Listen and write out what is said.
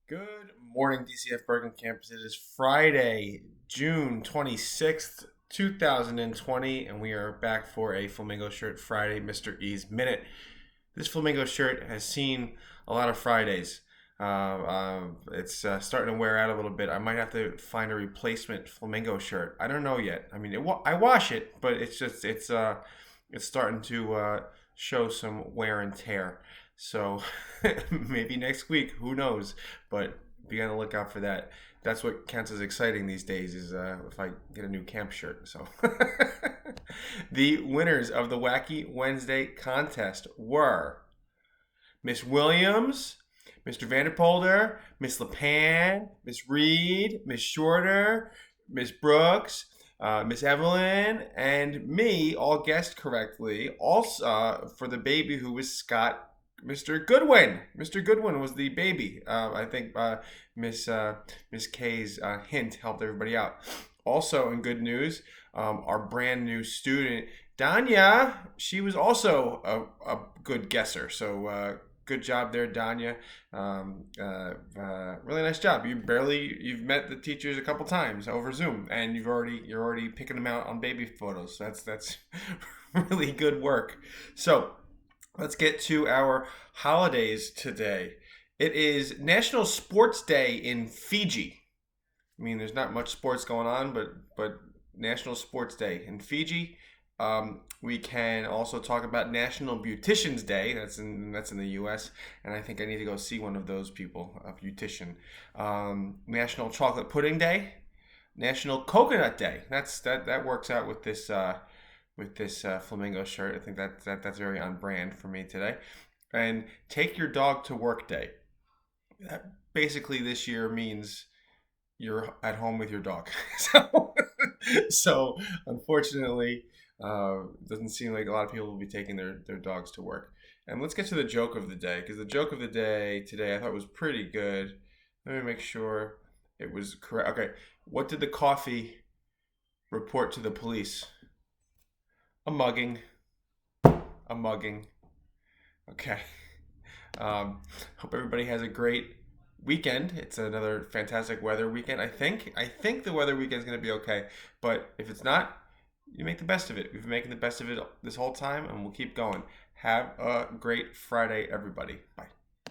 Good morning, DCF Bergen campus. It is Friday, June 26th, 2020, and we are back for a Flamingo Shirt Friday Mr. E's Minute. This Flamingo shirt has seen a lot of Fridays. It's starting to wear out a little bit. I might have to find a replacement Flamingo shirt. I don't know yet. I mean, I wash it, but it's starting to show some wear and tear. So maybe next week, who knows? But be on the lookout for that. That's what counts as exciting these days is if I get a new camp shirt. So the winners of the Wacky Wednesday contest were Miss Williams, Mr. Vanderpolder, Miss LePan, Miss Reed, Miss Shorter, Miss Brooks, Miss Evelyn, and me all guessed correctly. Also, for the baby who was Scott, Mr. Goodwin. Mr. Goodwin was the baby. I think Miss K's hint helped everybody out. Also, in good news, our brand new student, Danya, she was also a good guesser. So good job there, Danya. Really nice job. You've met the teachers a couple times over Zoom, and you're already picking them out on baby photos. That's really good work. So let's get to our holidays today. It is National Sports Day in Fiji. I mean, there's not much sports going on, but National Sports Day in Fiji. We can also talk about National Beauticians Day. That's in the U.S. And I think I need to go see one of those people, a beautician. National Chocolate Pudding Day, National Coconut Day. That works out with this flamingo shirt. I think that's very on brand for me today. And Take Your Dog to Work Day. That basically this year means you're at home with your dog. So unfortunately, doesn't seem like a lot of people will be taking their dogs to work. And let's get to the joke of the day, because the joke of the day today I thought was pretty good. Let me make sure it was correct. Okay, what did the coffee report to the police? A mugging. A mugging. Okay. Hope everybody has a great weekend. It's another fantastic weather weekend. I think the weather weekend is going to be okay. But if it's not, you make the best of it. We've been making the best of it this whole time, and we'll keep going. Have a great Friday, everybody. Bye.